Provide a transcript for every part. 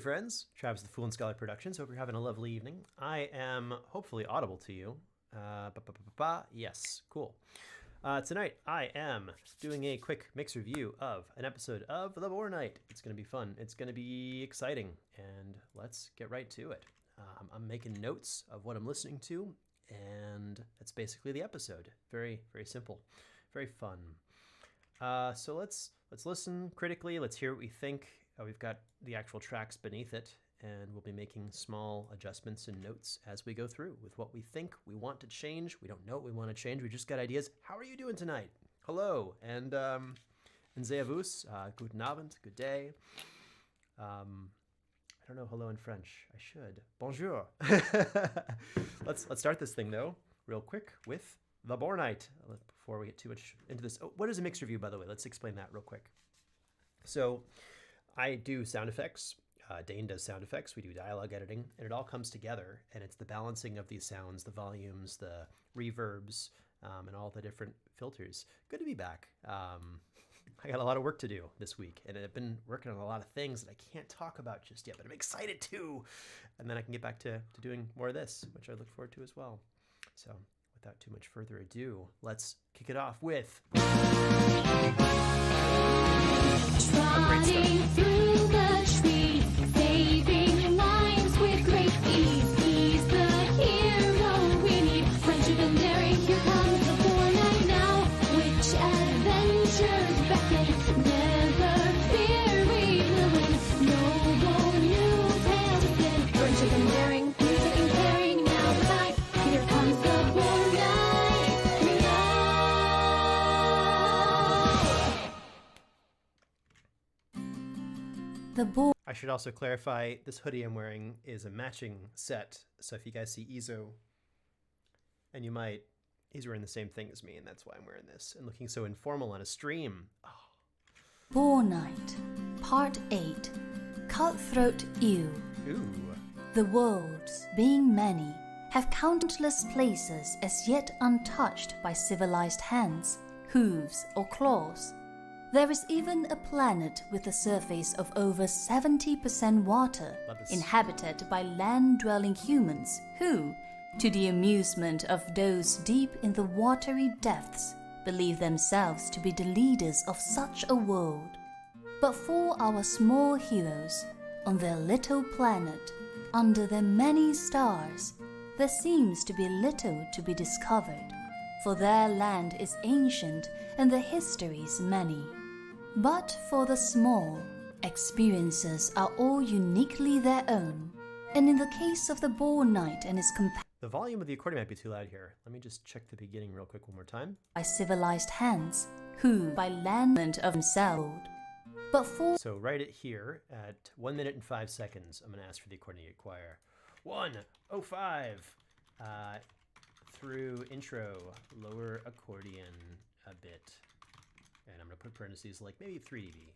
friends. Travis the Fool and Scholar Productions. Hope you're having a lovely evening. I am hopefully audible to you. Yes, cool. Tonight I am doing a quick mix review of an episode of The Boar Knight. It's going to be fun. It's going to be exciting. And let's get right to it. I'm making notes of what I'm listening to, and that's basically the episode. Very, very simple. Very fun. So let's listen critically. Let's hear what we think. We've got the actual tracks beneath it, and we'll be making small adjustments and notes as we go through with what we think we want to change. We don't know what we want to change. We just got ideas. How are you doing tonight? Hello, and servus, guten Abend, good day. I don't know hello in French. I should. Bonjour. Let's start this thing though, real quick with The Boar Knight before we get too much into this. Oh, what is a mix review, by the way? Let's explain that real quick. So I do sound effects. Dane does sound effects. We do dialogue editing, and it all comes together, and it's the balancing of these sounds, the volumes, the reverbs, and all the different filters. Good to be back. I got a lot of work to do this week, and I've been working on a lot of things that I can't talk about just yet, but I'm excited too. And then I can get back to doing more of this, which I look forward to as well. So without too much further ado, let's kick it off with Trotting through the trees, saving lives with great ease. He's the hero we need. Friendship and daring, here comes the Boar Knight now. Which adventures beckon? Never fear, we will win. Noble new tales begin. Friendship and daring, music and caring. Now the fight. Here comes the Boar Knight now. The Boar. I should also clarify, this hoodie I'm wearing is a matching set. So if you guys see Izo, and you might, he's wearing the same thing as me, and that's why I'm wearing this and looking so informal on a stream. Oh. Boar Knight, Part 8, Cutthroat Ewe. Ooh. The worlds, being many, have countless places as yet untouched by civilized hands, hooves, or claws. There is even a planet with a surface of over 70% water, inhabited by land-dwelling humans who, to the amusement of those deep in the watery depths, believe themselves to be the leaders of such a world. But for our small heroes, on their little planet, under their many stars, there seems to be little to be discovered, for their land is ancient and the histories many. But for the small, experiences are all uniquely their own, and in the case of the Boar Knight and his companions, The volume of the accordion might be too loud here. Let me just check the beginning real quick one more time. by civilized hands, who by land of themselves. But for So right at here at 1 minute and 5 seconds, I'm going to ask for the accordion to acquire 1:05 through intro, lower accordion a bit. And I'm going to put parentheses like maybe 3 dB.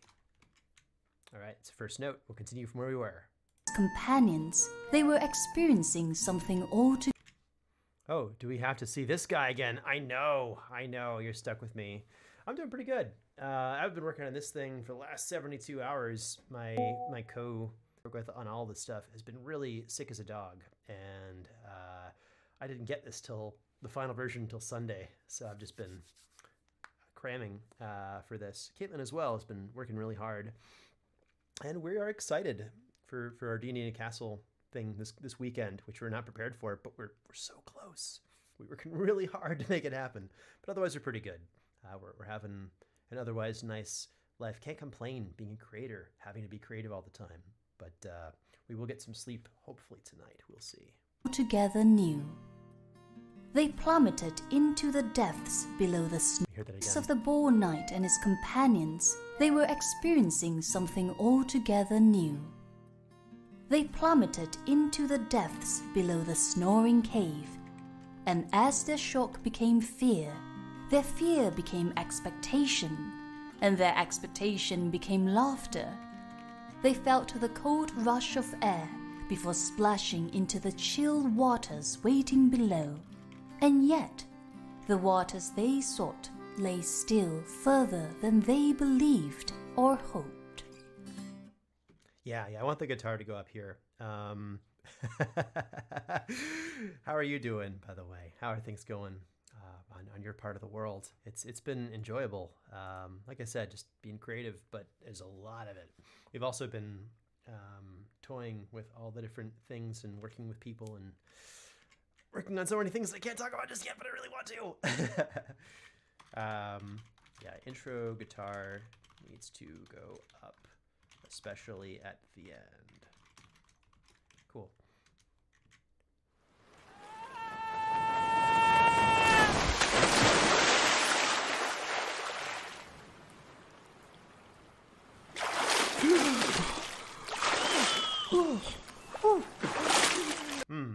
All right, it's the first note. We'll continue from where we were. companions, they were experiencing something altogether Oh, do we have to see this guy again? I know, you're stuck with me. I'm doing pretty good. I've been working on this thing for the last 72 hours. My co-work with on all this stuff has been really sick as a dog, and I didn't get this till the final version until Sunday, so I've just been cramming for this. Caitlin as well has been working really hard, and we are excited for our D&D Castle thing this weekend, which we're not prepared for, but we're so close. We're working really hard to make it happen, but otherwise we're pretty good. We're having an otherwise nice life. Can't complain being a creator, having to be creative all the time, but we will get some sleep hopefully tonight. We'll see. new. They plummeted into the depths below the snow Hear that again. of the Boar Knight and his companions. They were experiencing something altogether new. They plummeted into the depths below the snoring cave, and as their shock became fear, their fear became expectation, and their expectation became laughter. They felt the cold rush of air before splashing into the chill waters waiting below, and yet the waters they sought lay still further than they believed or hoped. Yeah, I want the guitar to go up here. How are you doing, by the way? How are things going on your part of the world? It's been enjoyable. Like I said, just being creative, but there's a lot of it. We've also been toying with all the different things and working with people and working on so many things I can't talk about just yet, but I really want to. Yeah, intro guitar needs to go up, especially at the end. Cool.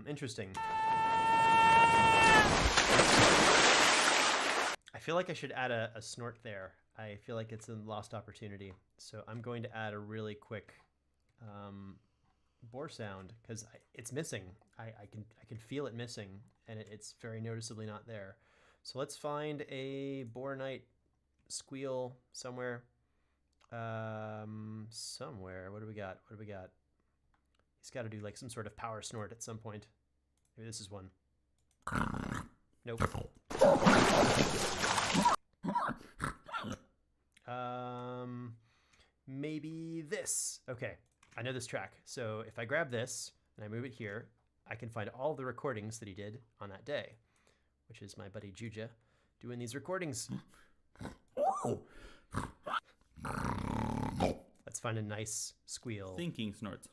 Interesting. I feel like I should add a snort there. I feel like it's a lost opportunity. So I'm going to add a really quick boar sound because it's missing. I can feel it missing, and it's very noticeably not there. So let's find a Boar Knight squeal somewhere. Somewhere. What do we got? He's got to do like some sort of power snort at some point. Maybe this is one. Nope. Maybe this. Okay, I know this track. So if I grab this and I move it here, I can find all the recordings that he did on that day, which is my buddy Juja doing these recordings. Let's find a nice squeal. Thinking snorts.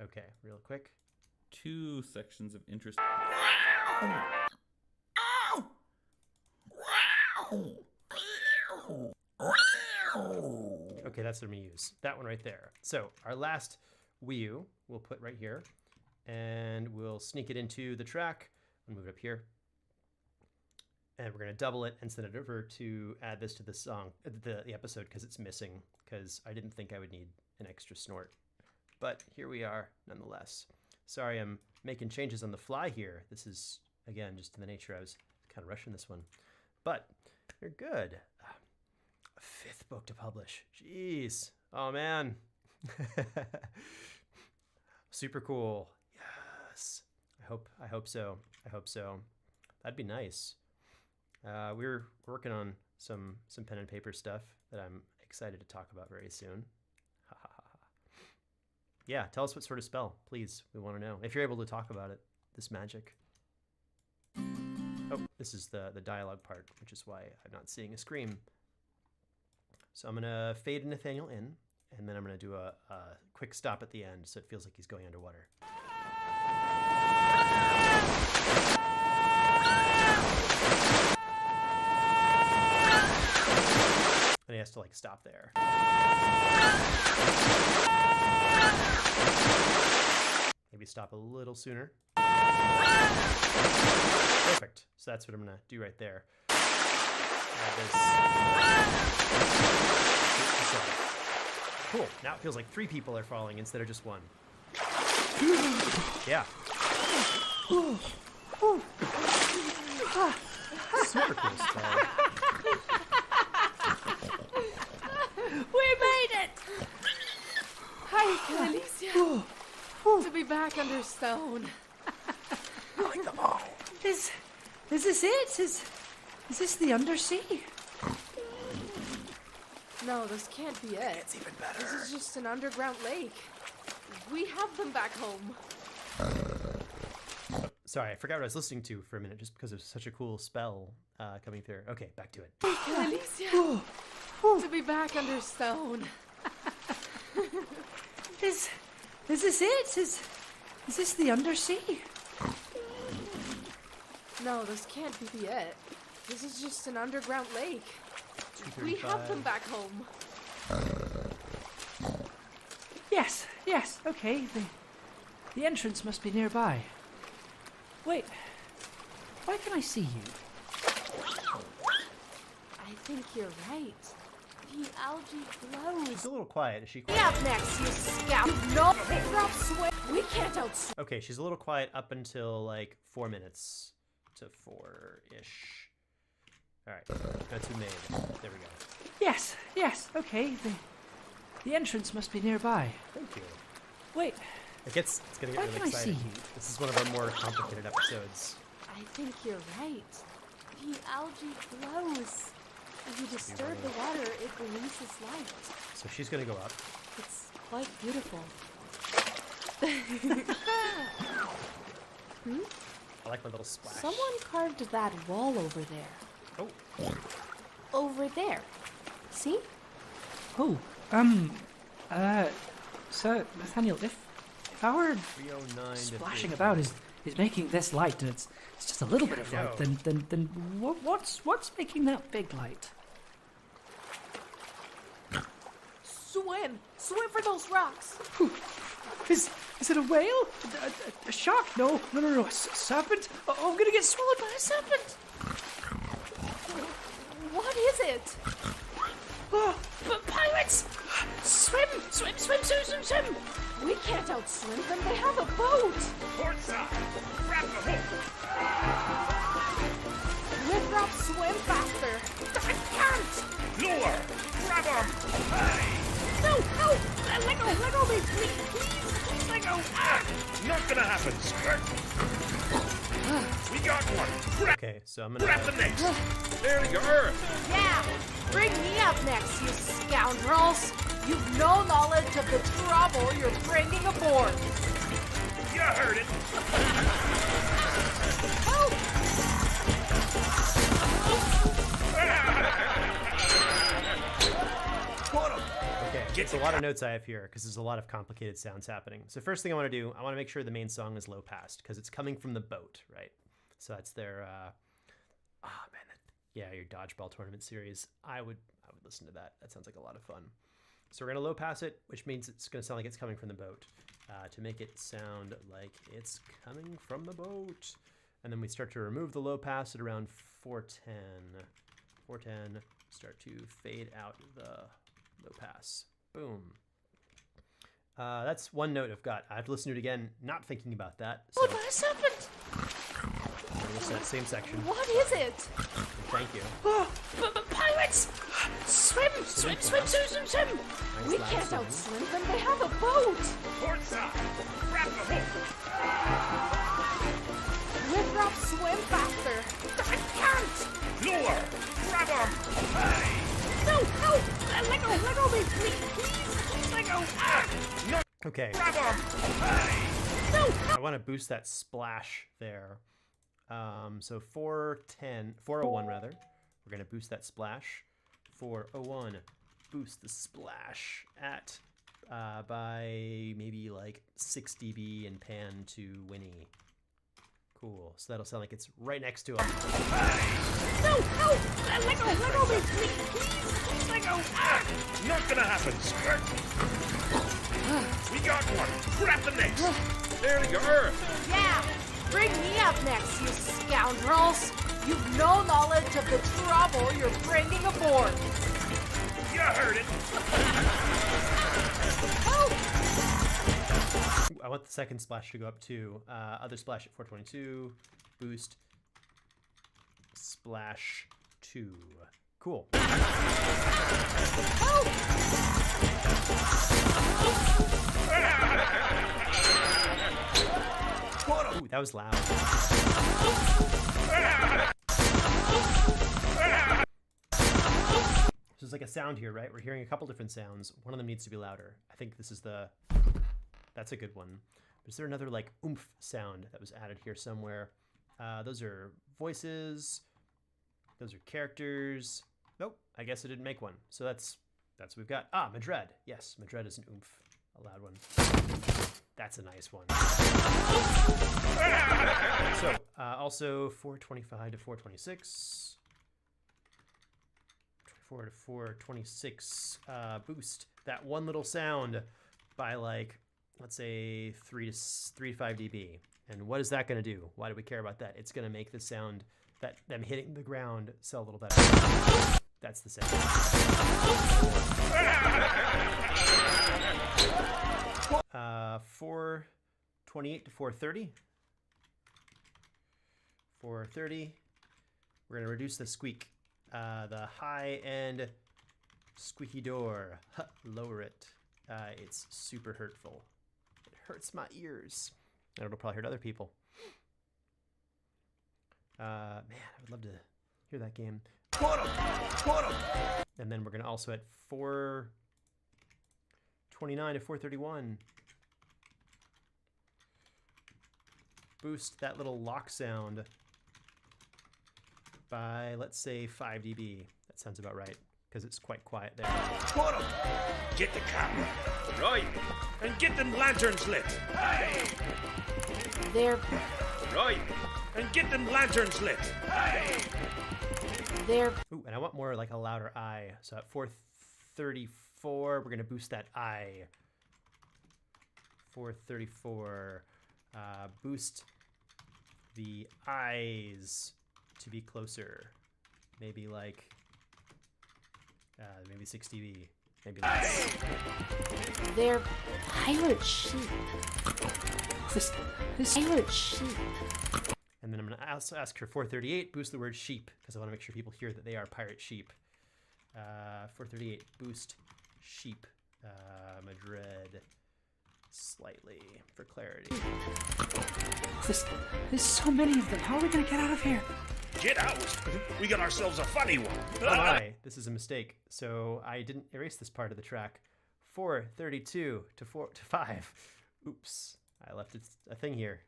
Okay, real quick. 2 sections of interest. Okay, that's what I'm gonna use. That one right there. So our last whew we'll put right here, and we'll sneak it into the track. I'll move it up here, and we're gonna double it and send it over to add this to the song, the episode, because it's missing. Because I didn't think I would need an extra snort, but here we are nonetheless. Sorry, I'm making changes on the fly here. This is again just in the nature. I was kind of rushing this one, but you're good. A 5th book to publish. Jeez. Oh man. Super cool. Yes. I hope so. That'd be nice. We're working on some pen and paper stuff that I'm excited to talk about very soon. Yeah, tell us what sort of spell, please. We want to know. If you're able to talk about it, this magic. Oh, this is the dialogue part, which is why I'm not seeing a scream. So I'm going to fade Nathaniel in, and then I'm going to do a quick stop at the end so it feels like he's going underwater. And he has to like stop there. Maybe stop a little sooner. Perfect. So that's what I'm going to do right there. Cool. Now it feels like 3 people are falling instead of just 1. Yeah. Super cool spell. We made it! Hi, Alicia. To be back under stone. Is this it? Is this the undersea? No, this can't be it. It's even better. This is just an underground lake. We have them back home. Oh, sorry, I forgot what I was listening to for a minute just because it was such a cool spell coming through. Okay, back to it. Alicia. To be back under stone. Is this it? Is this the undersea? No, this can't be it. This is just an underground lake. We have them back home. Yes, okay. The entrance must be nearby. Wait, why can I see you? I think you're right. The algae She's glows. a little quiet. Is she Be quiet? up next, you scout. No, drop sweat. We can't outswim. Okay, she's a little quiet up until like 4 minutes to 4-ish. All right, that's who made. There we go. Yes, okay. The The entrance must be nearby. Thank you. Wait, It's gonna get Why really can I see exciting. you? This is one of our more complicated episodes. I think you're right. The algae glows. If you disturb the water, it releases light. So she's gonna go up. It's quite beautiful. I like my little splash. Someone carved that wall over there. Oh, Over there. See? oh, Sir Nathaniel, if our 309 to splashing 309. about is making this light, and it's just a little bit of light, No. then what's making that big light? Swim! Swim for those rocks! Is it a whale? A shark? No, a serpent? Oh, I'm gonna get swallowed by a serpent! What is it? Oh, but pirates! Swim! We can't outswim them. They have a boat. Port side! Grab the hook! Withrop, swim faster. I can't. Lure! Grab him! Hey! No, help! Let go of me, please let go. Ah! Not gonna happen, Skirt! We got one! Okay, so I'm gonna. Grab the next! There you are! Yeah, bring me up next, you scoundrels. You've no knowledge of the trouble you're bringing aboard. You heard it! Help! Okay, it's a lot of notes I have here because there's a lot of complicated sounds happening. So first thing I want to do, I want to make sure the main song is low passed because it's coming from the boat, right? So that's their, your dodgeball tournament series. I would listen to that. That sounds like a lot of fun. So we're gonna low pass it, which means it's gonna sound like it's coming from the boat, to make it sound like it's coming from the boat. And then we start to remove the low pass at around 410. 410. Start to fade out the low pass. Boom. That's one note I've got. I have to listen to it again, not thinking about that. So Swallowed by a serpent! I'm gonna listen to that same section. What is it? Thank you. Oh, but pirates! Swim! Nice We loud can't swimming. outswim them. They have a boat. Port side! Grab the hook! Withrop, swim faster. I can't. Lure! Grab him! Hey! No, help! Let go of me, please let go. Ah! Okay, Grab him! Hey! I want to boost that splash there. So 401 rather. We're gonna boost that splash. 401, boost the splash at by maybe like 6 dB and pan to Winnie. Cool. So that'll sound like it's right next to him. No, help! Let go of me, please let go. Ah! Not gonna happen, Skirt! We got one! Grab the next! There you are! Yeah, bring me up next, you scoundrels. You've no knowledge of the trouble you're bringing aboard. You heard it! Help! I want the second splash to go up too. Other splash at 422. Boost. Splash 2. Cool. Ooh, that was loud. There's like a sound here, right? We're hearing a couple different sounds. One of them needs to be louder. I think this is the... That's a good one. Is there another like oomph sound that was added here somewhere? Those are voices. Those are characters. Nope, I guess I didn't make one. So that's what we've got. Ah, Madred. Yes, Madred is an oomph, a loud one. That's a nice one. So also 425 to 426. 24 to 426. Boost that one little sound by like, let's say 3 to 5 dB. And what is that going to do? Why do we care about that? It's going to make the sound that them hitting the ground sound a little better. That's the sound. 428 to 430. 430. We're going to reduce the squeak. The high end squeaky door. Lower it. it's super hurtful. It hurts my ears. And it'll probably hurt other people. Man, I would love to hear that game. Put 'em! Put 'em! And then we're going to also at 429 to 431. Boost that little lock sound by, let's say, 5 dB. That sounds about right, because it's quite quiet there. Put 'em! Get the camera. Right. And get them lanterns lit. Hey. They're Right. And get them lanterns lit. Hey. they're Ooh, and I want more like a louder I. So at 434, we're gonna boost that I. 434. Boost the eyes to be closer. Maybe like, maybe 6 dB. Maybe less. they're pirate sheep. This Pirate sheep. And then I'm gonna also ask for 438, boost the word sheep, because I want to make sure people hear that they are pirate sheep. 438, boost sheep. Madrid slightly for clarity. there's so many of them. How are we gonna get out of here? Get out. We got ourselves a funny one. Oh my, this is a mistake. So I didn't erase this part of the track. 432 to 5. Oops, I left a thing here.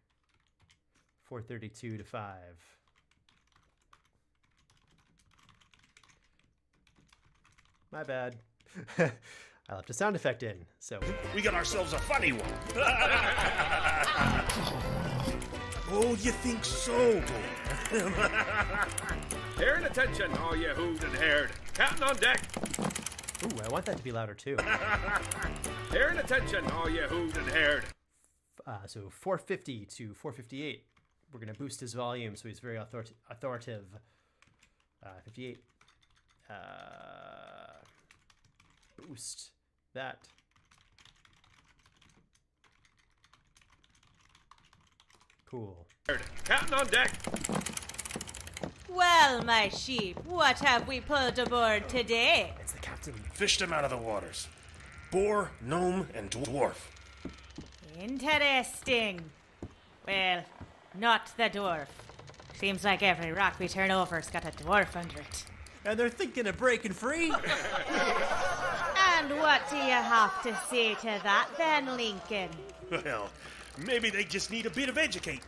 432 to 5. My bad. I left a sound effect in, so. We got ourselves a funny one. Oh, you think so, boy? Hearing attention, all you hooved and haired. Captain on deck. Ooh, I want that to be louder too. Hearing attention, all you hooved and haired. So 450 to 458. We're going to boost his volume so he's very authoritative. 58. Boost that. Cool. Captain on deck. Well, my sheep, what have we pulled aboard today? It's the captain. Fished them out of the waters. Boar, gnome, and dwarf. Interesting. Well, not the dwarf. Seems like every rock we turn over's got a dwarf under it. And they're thinking of breaking free? And what do you have to say to that then, Lincoln? Well, maybe they just need a bit of educating.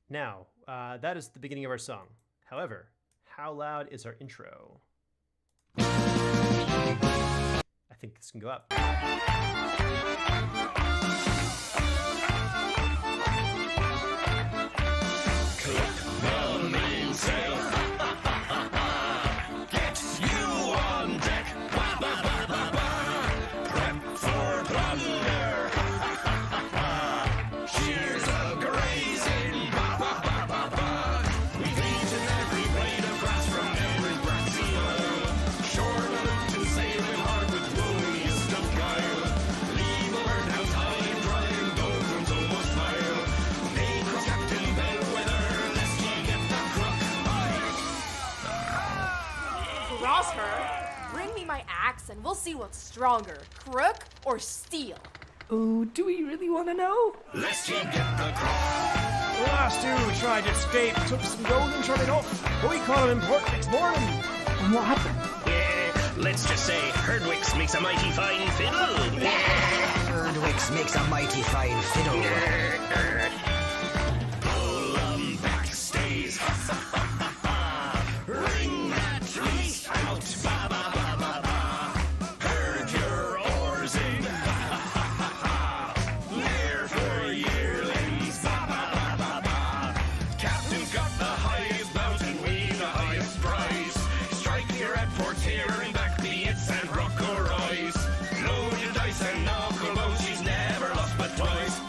Now, that is the beginning of our song. However, how loud is our intro? I think this can go up. Bring me my axe and we'll see what's stronger, crook or steel. Oh, do we really want to know? Let's get the The last two who tried to escape took some gold and shot it off, but we caught him in port next morning. And what happened? Yeah, let's just say Herdwicks makes a mighty fine fiddle. Herdwicks makes a mighty fine fiddle. Pull 'em back, stays. Ring that tree out. Ba ba ba ba ba. Herd your oars in. There for yearlings. Ba ba ba ba ba. Captain's got the highest bout and we the highest prize. Strike here at port here and back the its and rock or rise. Load your dice and knuckle bones. She's never lost but twice.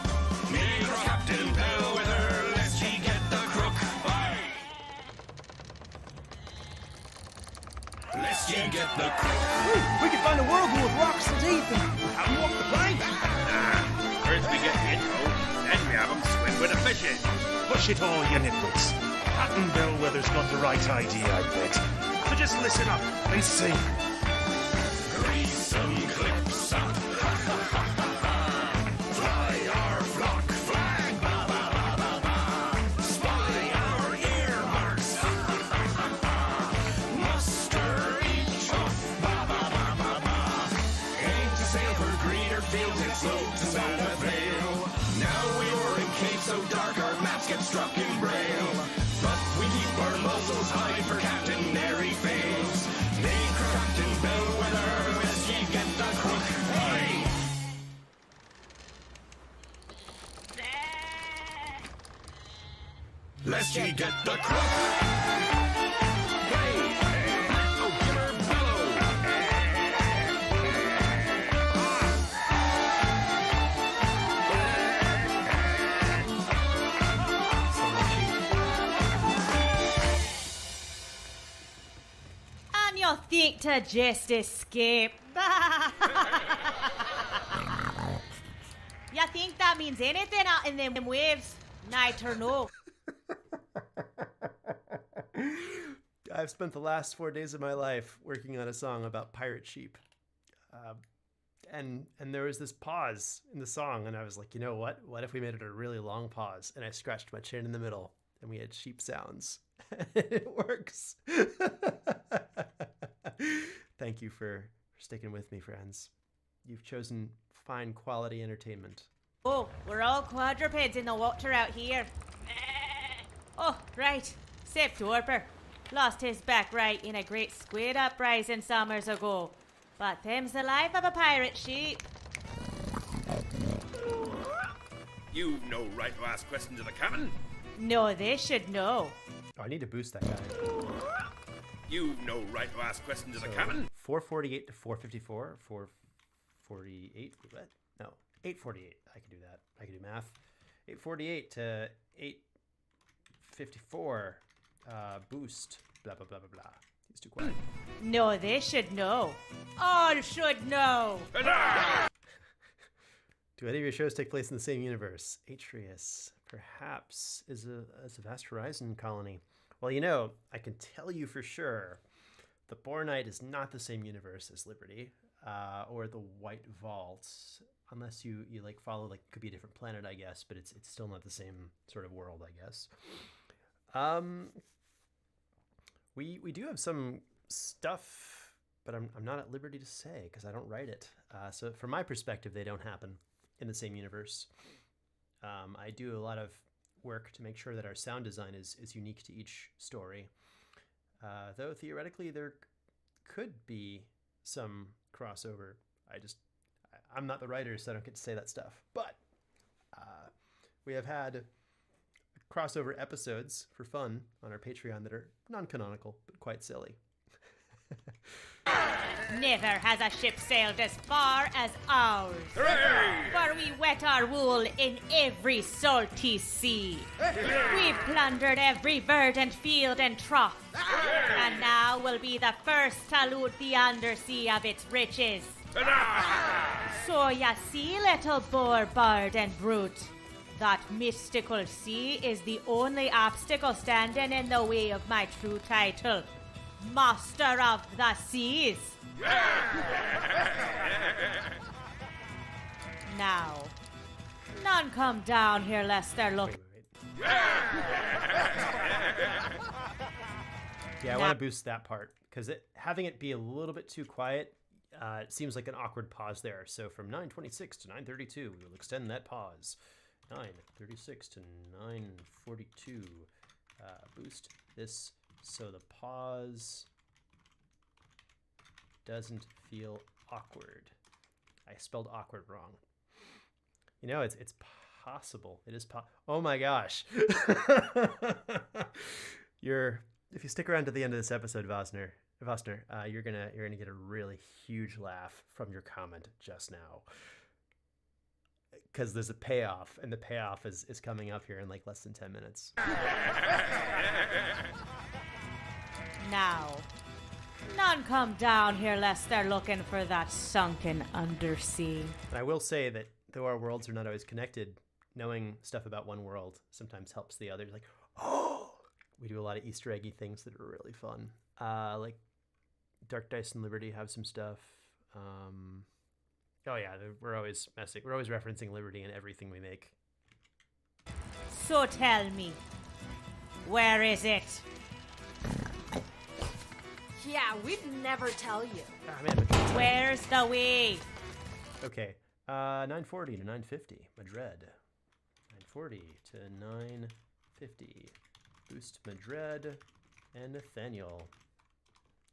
Make her Captain Bell with her, lest she get the crook. Aye. Lest you get the crook. We could find a whirlpool with rocks and teeth and have them off the plank. First we get the intro, then we have 'em swim with the fishes. Push it all, you nitwits. Captain Bellwether's got the right idea, I bet. So just listen up and sing. Grease some clips up. Fly our flock flag. Ba, ba, ba, ba, ba. Spy our earmarks. Muster each off. Ba, ba, ba, ba, ba. Aim to sail for greener fields and float to Santa Vale. Now we're in caves so dark our maps get struck in braille. But we keep our muzzles high for Captain Mary fails. Name Captain Bellwether, as ye get the crook. Hey! Lest ye get the crook. Hey! Oh, give her bellow. And you think to just escape? You think that means anything out in them waves? Neither no. I've spent the last 4 days of my life working on a song about pirate sheep. And there was this pause in the song, and I was like, you know what? What if we made it a really long pause? And I scratched my chin in the middle, and we had sheep sounds. It works. Thank you for sticking with me, friends. You've chosen fine quality entertainment. Oh, we're all quadrupeds in the water out here. Oh, right. Except Dorper. Lost his back right in a great squid uprising summers ago. But them's the life of a pirate sheep. You've no right to ask questions of the captain. No, they should know. Oh, I need to boost that guy. You've no right to ask questions of the captain. 448 to 454. 448. What? No, 848. I can do that. I can do math. 848 to 854. Boost. Blah, blah, blah, blah, blah. He's too quiet. No, they should know. All should know. Do any of your shows take place in the same universe? Atreus, perhaps, is a vast horizon colony. Well, you know, I can tell you for sure, the Boar Knight is not the same universe as Liberty, or the White Vault, unless you like follow, like, could be a different planet, I guess, but it's still not the same sort of world, I guess. We do have some stuff, but I'm not at liberty to say because I don't write it. So from my perspective, they don't happen in the same universe. I do a lot of work to make sure that our sound design is unique to each story. Though theoretically there could be some crossover. I'm not the writer, so I don't get to say that stuff. But we have had crossover episodes for fun on our Patreon that are non-canonical, but quite silly. Never has a ship sailed as far as ours. Hooray! For we wet our wool in every salty sea. We've plundered every verdant field and trough. And now will be the first to loot the undersea of its riches. So ya see, little boar, bird, and brute, that mystical sea is the only obstacle standing in the way of my true title, Master of the Seas. Now, none come down here lest they're looking. Wait. Yeah, I want to boost that part because having it be a little bit too quiet, it seems like an awkward pause there. So from 9:26 to 9:32, we will extend that pause. 9:36 to 9:42. Boost this so the pause doesn't feel awkward. I spelled awkward wrong. You know, it's possible. It is oh my gosh. If you stick around to the end of this episode, Vosner, you're gonna get a really huge laugh from your comment just now. Because there's a payoff, and the payoff is coming up here in like less than 10 minutes. Now, none come down here lest they're looking for that sunken undersea. And I will say that though our worlds are not always connected, knowing stuff about one world sometimes helps the others. Like, oh, We do a lot of Easter eggy things that are really fun. Like Dark Dice and Liberty have some stuff. Oh yeah, we're always messing. We're always referencing Liberty in everything we make. So tell me, where is it? Yeah, we'd never tell you. Where's the way? Okay, 940 to 950, Madrid. 940 to 950. Boost Madrid and Nathaniel,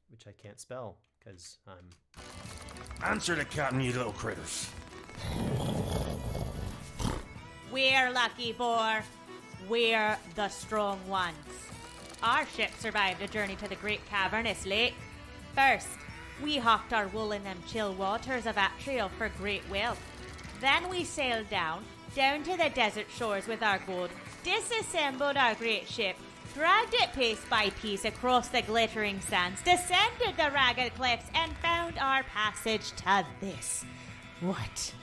which I can't spell because I'm... Answer the captain, you little critters. We're lucky, Boar. We're the strong ones. Our ship survived a journey to the great cavernous lake. First, we hawked our wool in them chill waters of Atrio for great wealth. Then we sailed down to the desert shores with our gold, disassembled our great ship, dragged it piece by piece across the glittering sands, descended the ragged cliffs, and found our passage to this. What?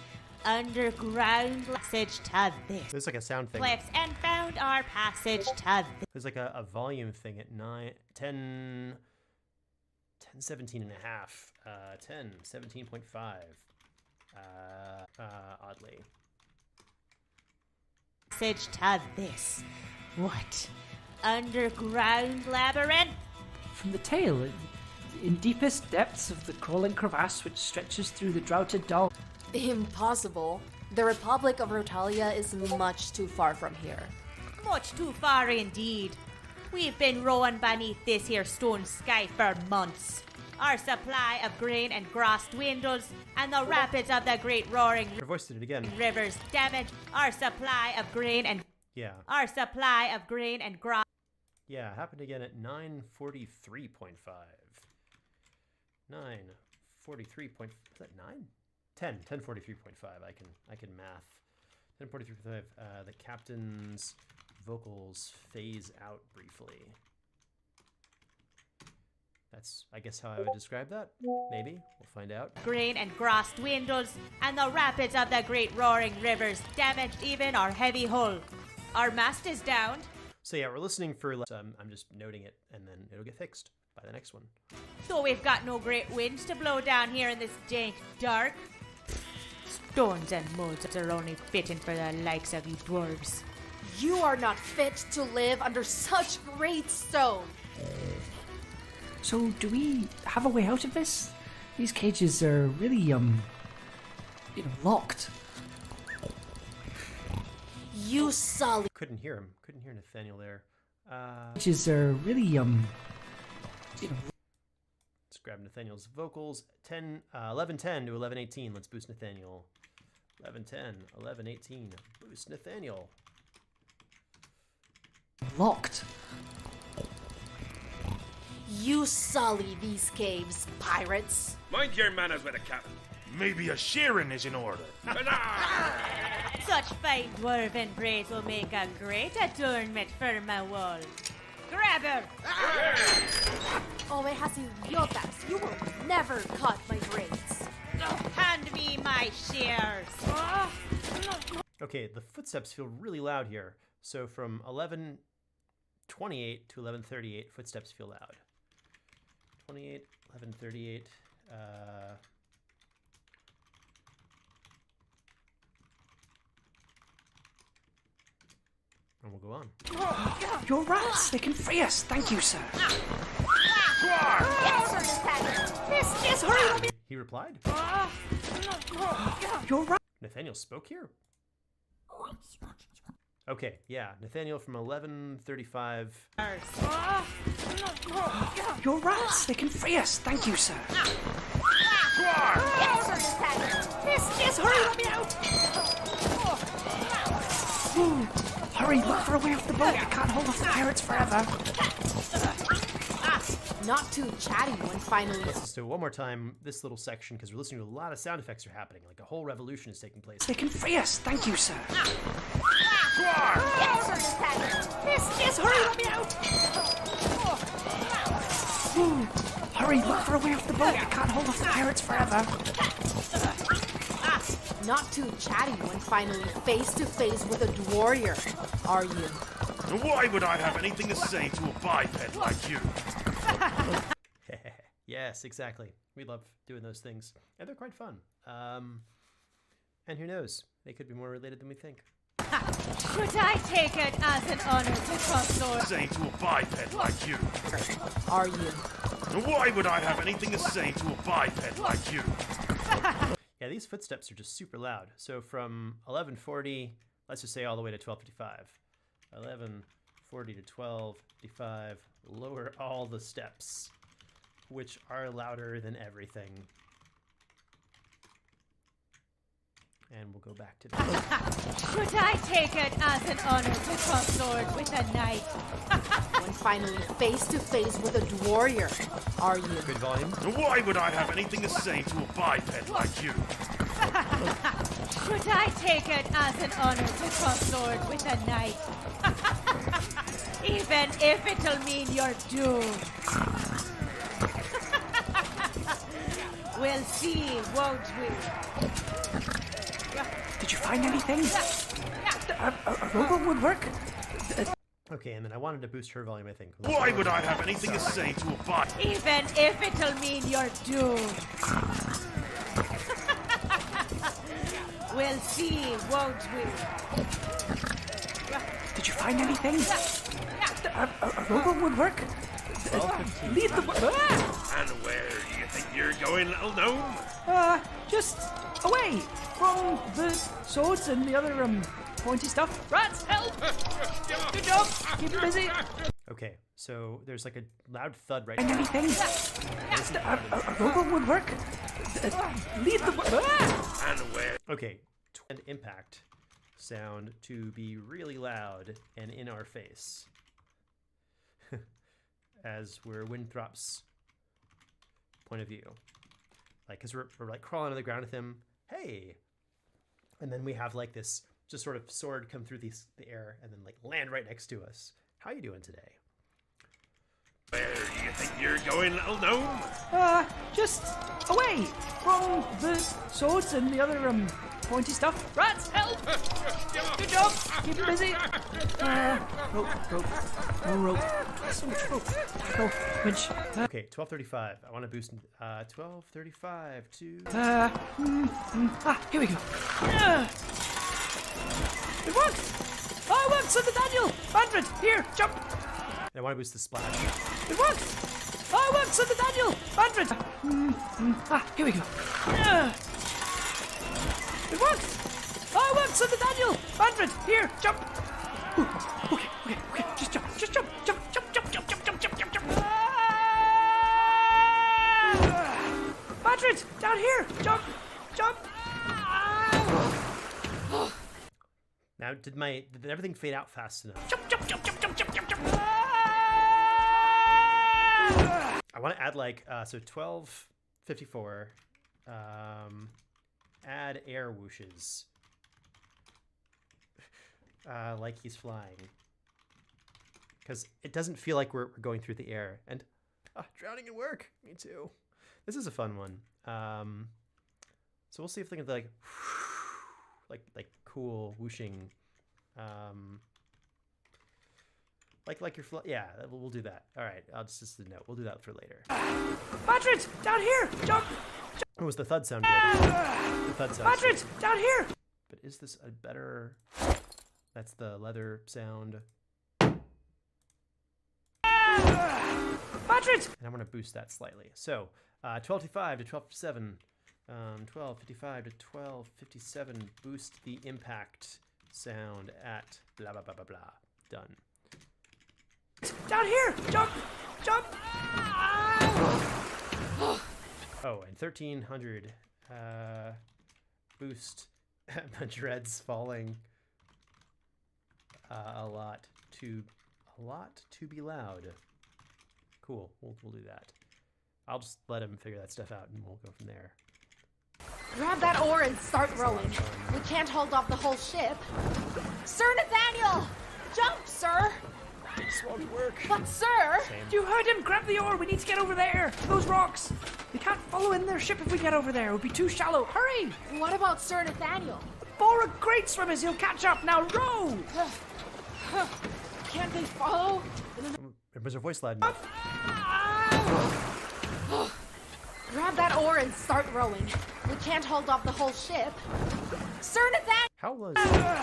Underground passage to this. There's like a sound thing. Cliffs, and found our passage to this. There's like a volume thing at 10, 17 and a half. 10, 17.5. Oddly. Passage to this. What? Underground labyrinth? From the tail, in deepest depths of the crawling crevasse which stretches through the droughted dawn. Impossible. The Republic of Rotalia is much too far from here. Much too far indeed. We've been rowing beneath this here stone sky for months. Our supply of grain and grass dwindles, and the rapids of the great roaring Her voice did it again. rivers damage our supply of grain and Yeah. our supply of grain and grass. Yeah, happened again at 943.5. 943. Is that 9? 1043.5. I can math. 1043.5. The captain's vocals phase out briefly. That's, I guess, how I would describe that. Maybe. We'll find out. Grain and grass dwindles, and the rapids of the great roaring rivers damaged even our heavy hull. Our mast is down. So yeah, we're listening for... I'm just noting it, and then it'll get fixed by the next one. So we've got no great winds to blow down here in this dank dark. Stones and muds are only fitting for the likes of you dwarves. You are not fit to live under such great stone. So, do we have a way out of this? These cages are really, locked. You sully. Couldn't hear him. Couldn't hear Nathaniel there. Cages are really, Let's grab Nathaniel's vocals. 11:10 to 11:18. Let's boost Nathaniel. 11:10, 11:18. Boost Nathaniel. Locked. You sully these caves, pirates. Mind your manners with a captain. Maybe a shearing is in order. Such fine dwarven braids will make a great adornment for my wall. Grab her! Oh, has idiotas. You will never cut my braids. Hand me my shears. Okay, the footsteps feel really loud here. So from 11:28 to 11:38, footsteps feel loud. 28, 11:38. And we'll go on. Your rats! They can free us! Thank you, sir! Yes, hurry! He replied. Your rats! Nathaniel spoke here? Okay, yeah. Nathaniel from 11:35. Your rats! They can free us! Thank you, sir! Yes, hurry, let me out! Hurry, look for a way off the boat! I can't hold off the pirates forever! Not too chatty when finally... Let's just do it one more time, this little section, because we're listening to a lot of sound effects are happening. Like a whole revolution is taking place. They can free us! Thank you, sir! Yes, hurry, let me out! Hurry, look for a way off the boat! I can't hold off the pirates forever! Not too chatty when finally face to face with a warrior, are you? Why would I have anything to say to a biped like you? Yes, exactly. We love doing those things, and they're quite fun. And who knows? They could be more related than we think. Should I take it as an honor to consort? Say to a biped like you. Are you? Why would I have anything to say to a biped like you? Yeah, these footsteps are just super loud. So from 11:40, let's just say all the way to 12:55. 11:40 to 12:55, lower all the steps, which are louder than everything. And we'll go back to that. Should I take it as an honor to consort with a knight? When finally face to face with a warrior, are you? Good volume. Why would I have anything to say to a biped like you? Should I take it as an honor to consort with a knight? Even if it'll mean you're doomed. We'll see, won't we? Did you find anything? A robot would work. Okay, and then I wanted to boost her volume, I think. Why would I have anything to say to a biped? Even if it'll mean you're doomed. We'll see, won't we? Did you find anything? A robot would work. Lead the And where do you think you're going, little gnome? just away from the swords and the other pointy stuff. Rats, help! Good job. Keep him busy. Okay, so there's like a loud thud right Find now. anything? A robot would work. Lead the And where? Okay, and impact sound to be really loud and in our face. As we're Winthrop's point of view. Like, because we're like crawling on the ground with him. Hey! And then we have like this just sort of sword come through the air and then like land right next to us. How you doing today? Where do you think you're going, little gnome? just away from the swords and the other pointy stuff. Rats, help! Good job. Keep him busy. Rope. More rope. So much rope. Go, winch. Okay, 12:35. I want to boost 12:35 to... Here we go. It worked! Oh, it worked! Son of Daniel! Manfred, here, jump! I want to boost the splash. It worked! Oh, it worked! Son of Daniel! Manfred! Here we go. It worked! Oh, it worked! Son of Daniel! Manfred, here, jump! Ooh, okay. Just jump. Manfred, down here! Jump! Now, did everything fade out fast enough? Jump! I want to add like, so 12:54, add air whooshes. Like he's flying. Because it doesn't feel like we're going through the air. And drowning in work. Me too. This is a fun one. So we'll see if they can like cool whooshing. Like your yeah, we'll do that. All right, I'll just a note. We'll do that for later. Manfred, down here! Jump! Oh, was the thud sound good? The thud sound. Manfred, down here! But is this a better? That's the leather sound. Manfred! And I'm going to boost that slightly. So 12:55 to 12:57. 12:55 to 12:57. Boost the impact sound at blah blah blah blah blah. Done. Down here! Jump! Oh, and 1300. Boost the dreads falling. A lot to be loud. Cool. We'll do that. I'll just let him figure that stuff out, and we'll go from there. Grab that oar and start rowing. We can't hold off the whole ship. Sir Nathaniel! Jump, sir! This won't work. But, sir! You heard him! Grab the oar! We need to get over there! Those rocks! We can't follow in their ship if we get over there. It would be too shallow. Hurry! What about Sir Nathaniel? Boar are great swimmers. He'll catch up. Now row! Can't they follow? Was her voice loud enough? Grab that oar and start rowing. We can't hold off the whole ship. Sir Nathaniel! How was...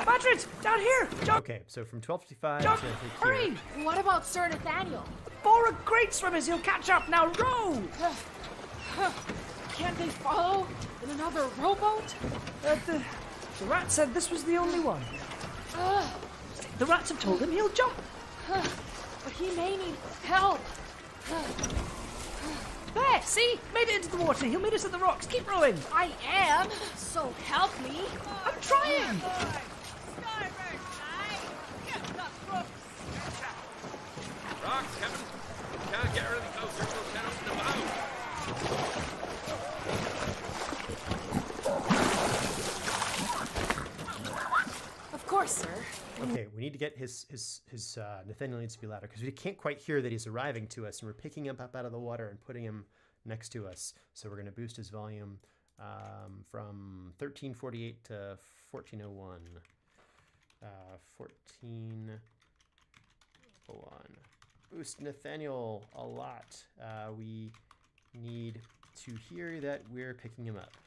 Madrid, down here! Jump! Okay, so from 12:55 Jump! to here. Hurry! What about Sir Nathaniel? Boar are great swimmers, he'll catch up, now row! Can't they follow in another rowboat? The rat said this was the only one. The rats have told him he'll jump. But he may need help. There, see? Made it into the water. He'll meet us at the rocks. Keep rowing. I am, so help me. I'm trying. Rocks, Kevin. You can't get her any closer. We'll set up the bow. Of course, sir. Okay, we need to get his Nathaniel needs to be louder because we can't quite hear that he's arriving to us, and we're picking him up out of the water and putting him next to us. So we're going to boost his volume from 1348 to 1401. 1401. Boost Nathaniel a lot. We need to hear that we're picking him up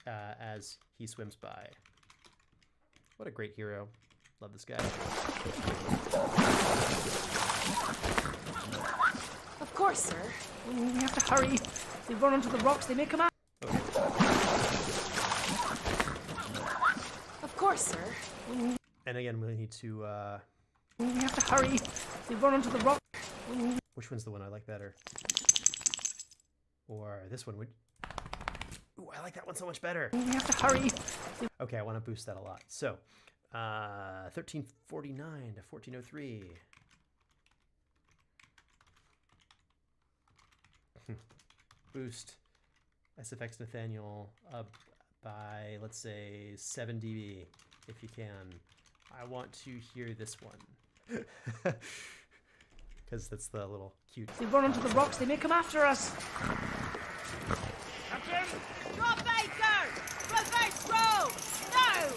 as he swims by. What a great hero. Love this guy. Of course, sir. We have to hurry. If they run onto the rocks, they may come out. Okay. Of course, sir. And again, we need to... We have to hurry. If they run onto the rocks. which one's the one I like better? Or this one would... Ooh, I like that one so much better. We have to hurry. Okay, I want to boost that a lot. So, 1349 to 1403. Boost SFX Nathaniel up by, let's say, 7 dB, if you can. I want to hear this one. Because that's the little cute... If they run onto the rocks, they may come after us. Captain! Drop anchor! Reverse row! No!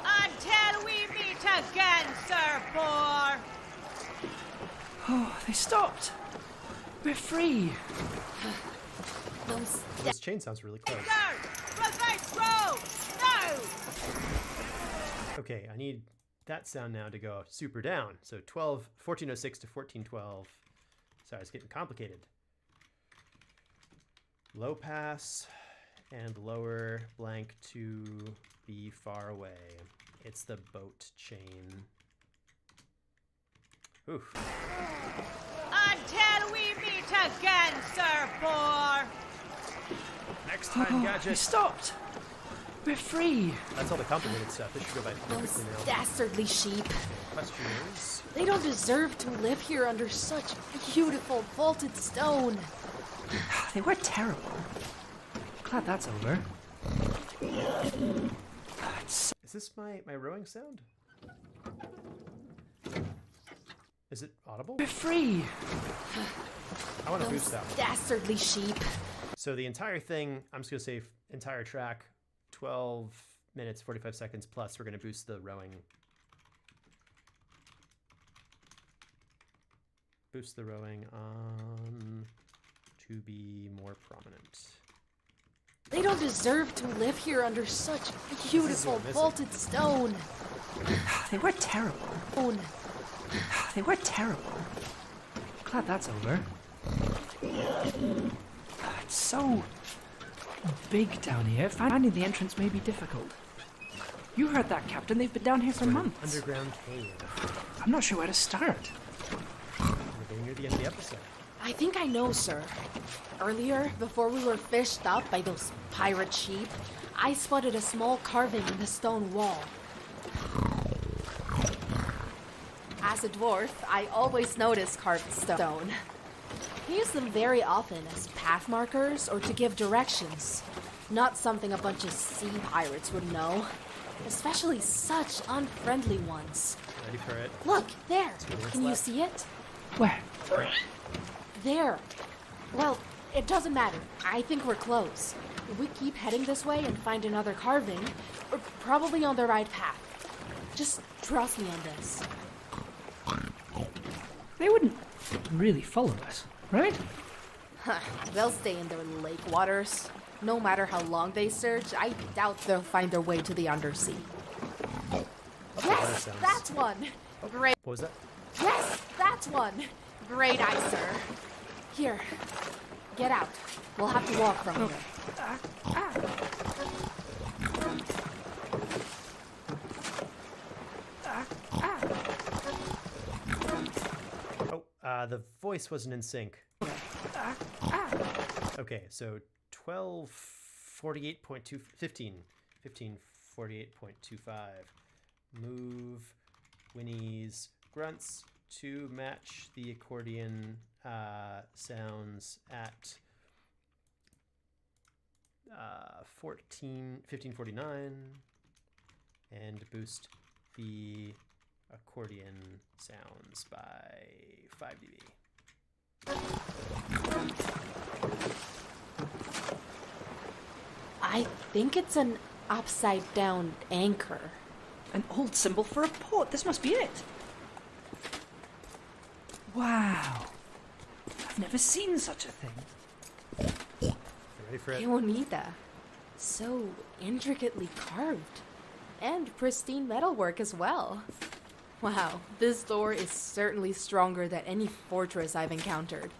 Until we meet again, Sir Boar! Oh, they stopped. We're free. This chain sounds really close. Reverse row! No! Okay, I need that sound now to go super down. So 1406 to 1412. Sorry, it's getting complicated. Low pass and lower blank to be far away. It's the boat chain. Oof. Until we meet again, Sir Boar! Next time, They Gadget. stopped. We're free. That's all the complicated stuff. This should go by perfectly Those now. dastardly sheep. Question is... They don't deserve to live here under such beautiful vaulted stone. They were terrible. Glad that's over. Is this my rowing sound? Is it audible? We're free. I want to Those boost that one. dastardly sheep. So the entire thing, I'm just going to say entire track, 12 minutes, 45 seconds plus, we're going to boost the rowing. Boost the rowing on to be more prominent. They don't deserve to live here under such beautiful vaulted stone. They were terrible. They were terrible. Glad that's over. It's so big down here. Finding the entrance may be difficult. You heard that, Captain. They've been down here for months. Underground cave. I'm not sure where to start. We're getting near the end of the episode. I think I know, sir. Earlier, before we were fished up by those pirate sheep, I spotted a small carving in the stone wall. As a dwarf, I always notice carved stone. I use them very often as path markers or to give directions. Not something a bunch of sea pirates would know. Especially such unfriendly ones. Ready for it? Look, there! minutes Can you left. see it? Where? There. Well, it doesn't matter. I think we're close. If we keep heading this way and find another carving, probably on the right path. Just trust me on this. They wouldn't really follow us, right? They'll stay in their lake waters. No matter how long they search, I doubt they'll find their way to the undersea. Yes, that's one. Great. What was that? Yes, that's one. Great eye, sir. Here, get out. We'll have to walk from here. The voice wasn't in sync. Okay, so 1248.2, 1548.25. Move Winnie's grunts to match the accordion sounds at 1549, and boost the accordion sounds by 5 dB. I think it's an upside down anchor. An old symbol for a port. This must be it. Wow. I've never seen such a thing. You ready for it? Leonida. So intricately carved. And pristine metalwork as well. Wow, this door is certainly stronger than any fortress I've encountered.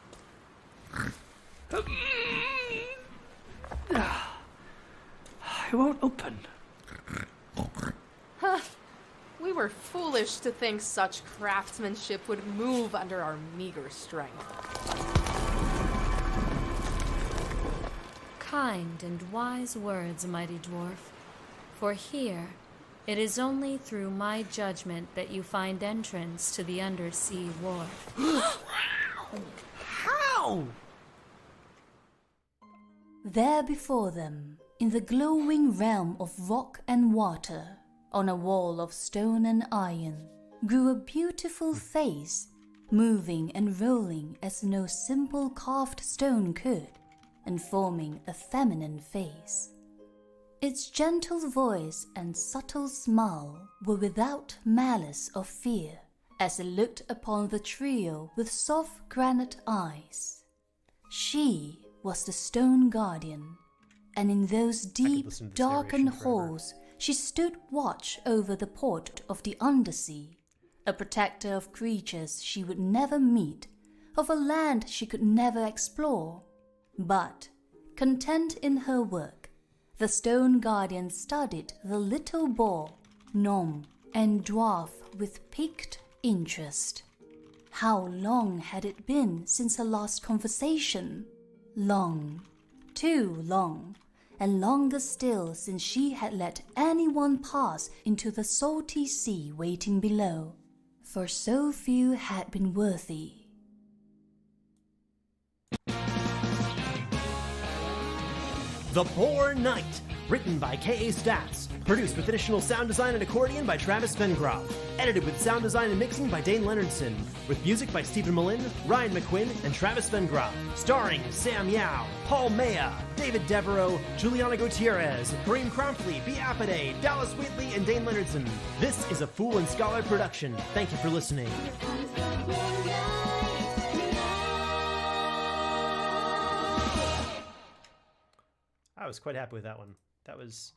It won't open. We were foolish to think such craftsmanship would move under our meager strength. Kind and wise words, mighty dwarf. For here, it is only through my judgment that you find entrance to the undersea wharf. How? There before them, in the glowing realm of rock and water, on a wall of stone and iron, grew a beautiful face, moving and rolling as no simple carved stone could, and forming a feminine face. Its gentle voice and subtle smile were without malice or fear, as it looked upon the trio with soft granite eyes. She was the Stone Guardian, and in those deep, darkened halls she stood watch over the port of the undersea, a protector of creatures she would never meet, of a land she could never explore. But, content in her work, the Stone Guardian studied the little boar, gnome, and dwarf with piqued interest. How long had it been since her last conversation? Long, too long, and longer still since she had let anyone pass into the salty sea waiting below, for so few had been worthy. The Boar Knight, written by K.A. Stats, produced with additional sound design and accordion by Travis Vengroff, edited with sound design and mixing by Dane Leonardson, with music by Stephen Malin, Ryan McQuinn, and Travis Vengroff, starring Sam Yao, Paul Maya, David Devereaux, Juliana Gutierrez, Kareem Cromfley, B. Apade, Dallas Wheatley, and Dane Leonardson. This is a Fool and Scholar production. Thank you for listening. I was quite happy with that one. That was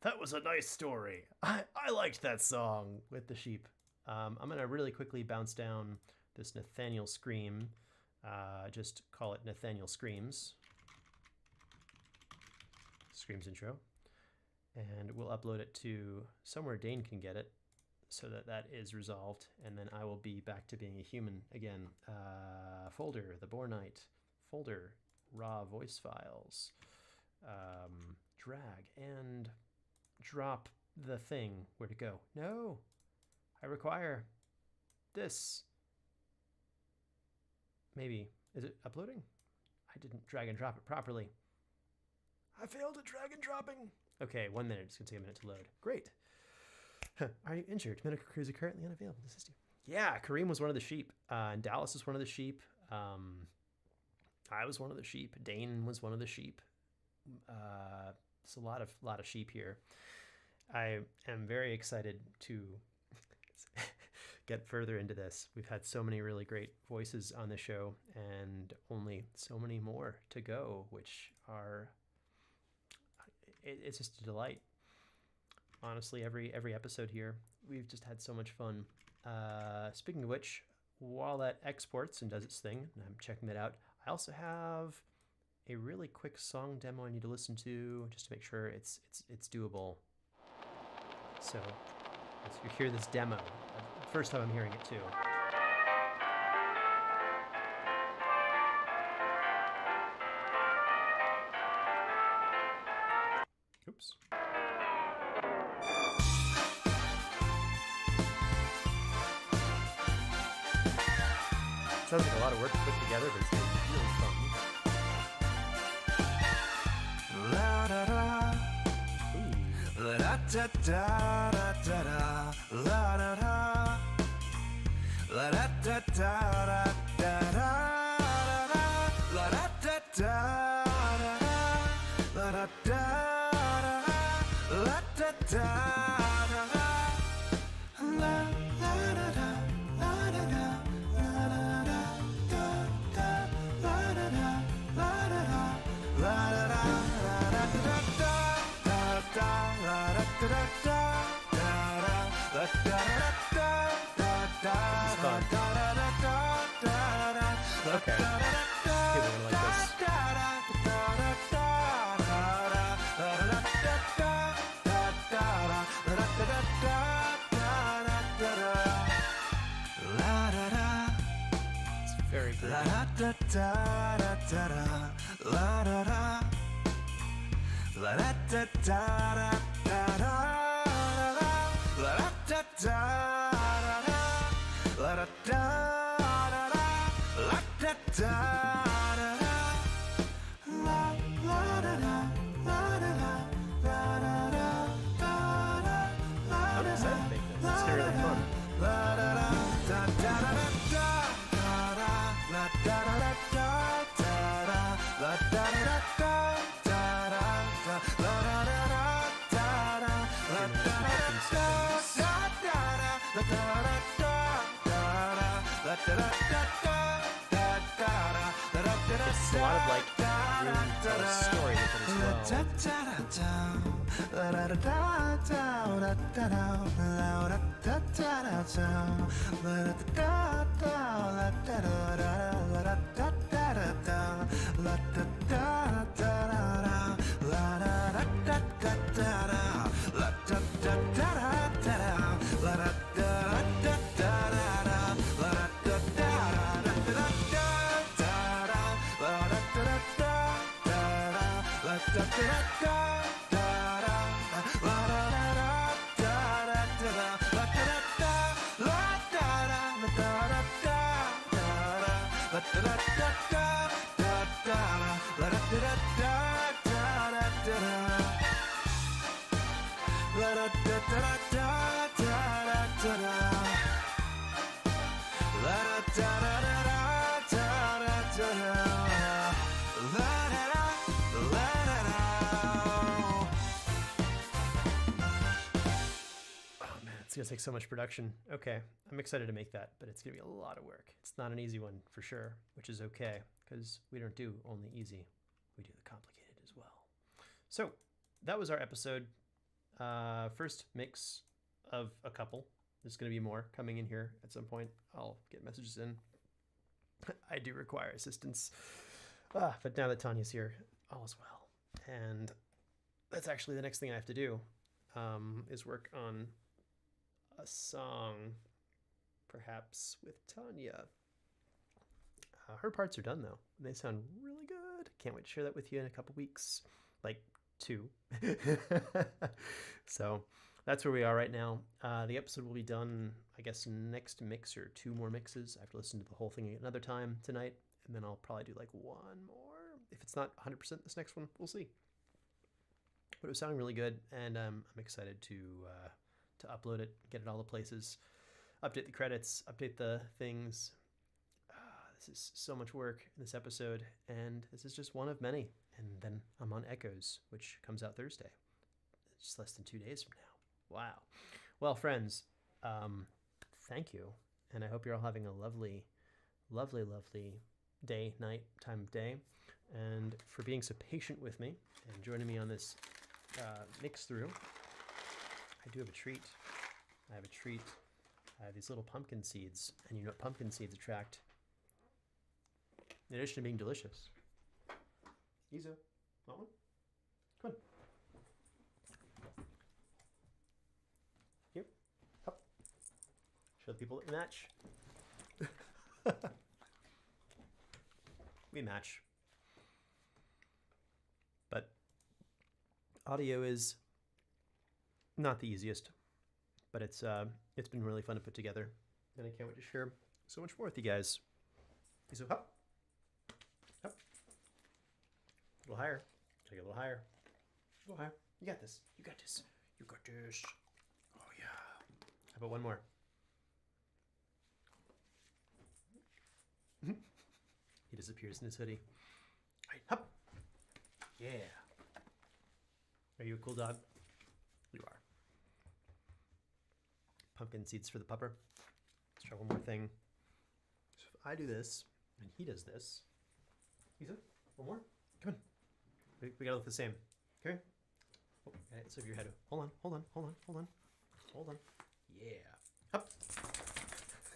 a nice story. I liked that song with the sheep. I'm gonna really quickly bounce down this Nathaniel Scream. Just call it Nathaniel Screams. Screams intro. And we'll upload it to somewhere Dane can get it so that that is resolved. And then I will be back to being a human again. Folder, the Boar Knight. Folder, raw voice files. Drag and drop the thing. Where to go? No, I require this. Maybe. Is it uploading? I didn't drag and drop it properly. I failed at drag and dropping. Okay, 1 minute. It's gonna take a minute to load. Great. Are you injured? Medical crews are currently unavailable to assist you. Yeah, Kareem was one of the sheep. And Dallas was one of the sheep. I was one of the sheep. Dane was one of the sheep. It's a lot of sheep here. I am very excited to get further into this. We've had so many really great voices on the show and only so many more to go, which are, it's just a delight. Honestly, every episode here, we've just had so much fun. Speaking of which, while that exports and does its thing, and I'm checking that out, I also have a really quick song demo I need to listen to just to make sure it's doable. So as you hear this demo, first time I'm hearing it too. Oops. Sounds like a lot of work to put together, but it's really fun. La da da, la da da da da da, la da da, la da da da da da, la da da da da, la da da da, la da da. Okay. People are like this. It's very good. I'm excited to make this. It's really fun. It's a lot of like room to tell a story with it as well. It's gonna take so much production. Okay, I'm excited to make that, but it's gonna be a lot of work. It's not an easy one for sure, which is okay, because we don't do only easy, we do the complicated as well. So that was our episode. First mix of a couple. There's gonna be more coming in here at some point. I'll get messages in. I do require assistance. But now that Tanya's here, all is well. And that's actually the next thing I have to do, is work on a song, perhaps with Tanya. Her parts are done though, and they sound really good. Can't wait to share that with you in a couple weeks, like 2. So that's where we are right now. The episode will be done, I guess, next mix or 2 more mixes. I have to listen to the whole thing another time tonight, and then I'll probably do like 1 more. If it's not 100% this next one, we'll see. But it was sounding really good, and I'm excited to upload it, get it all the places, update the credits, update the things. This is so much work in this episode, and this is just one of many. And then I'm on Echoes, which comes out Thursday. It's just less than 2 days from now. Wow. Well, friends, thank you. And I hope you're all having a lovely, lovely, lovely day, night, time of day. And for being so patient with me and joining me on this mix through. I do have a treat. I have a treat. I have these little pumpkin seeds. And you know what pumpkin seeds attract? In addition to being delicious. Izo, want one? Come on. Here. Up. Show the people that we match. We match. But audio is not the easiest, but it's been really fun to put together, and I can't wait to share so much more with you guys. So up, up, a little higher, take it a little higher, a little higher. You got this. You got this. You got this. Oh yeah. How about one more? He disappears in his hoodie. All right, hop. Yeah. Are you a cool dog? You are. Pumpkin seeds for the pupper. Let's try one more thing. So if I do this, and he does this. Isa, one more? Come on. We gotta look the same. Okay? Oh, got it. So your head. Hold on, hold on, hold on, hold on. Hold on. Yeah. Up.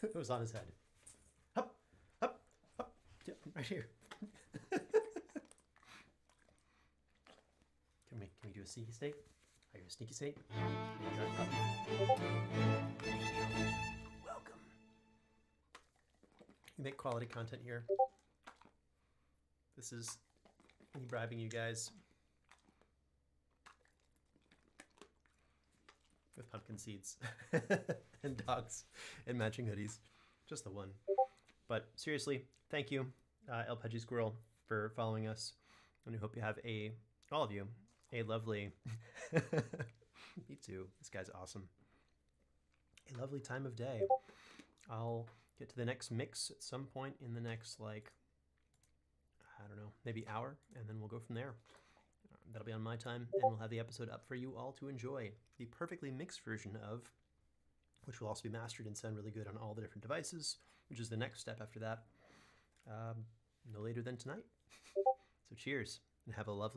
It was on his head. Up, up, up. Yep, right here. Can we do a sneaky snake? Are you a sneaky snake? Welcome. You make quality content here. This is me bribing you guys with pumpkin seeds and dogs and matching hoodies. Just the one. But seriously, thank you, El Pudgy Squirrel, for following us. And we hope you have all of you, a lovely, me too, this guy's awesome, a lovely time of day. I'll get to the next mix at some point in the next, like, I don't know, maybe hour, and then we'll go from there. That'll be on my time, and we'll have the episode up for you all to enjoy. The perfectly mixed version of, which will also be mastered and sound really good on all the different devices, which is the next step after that, no later than tonight. So cheers, and have a lovely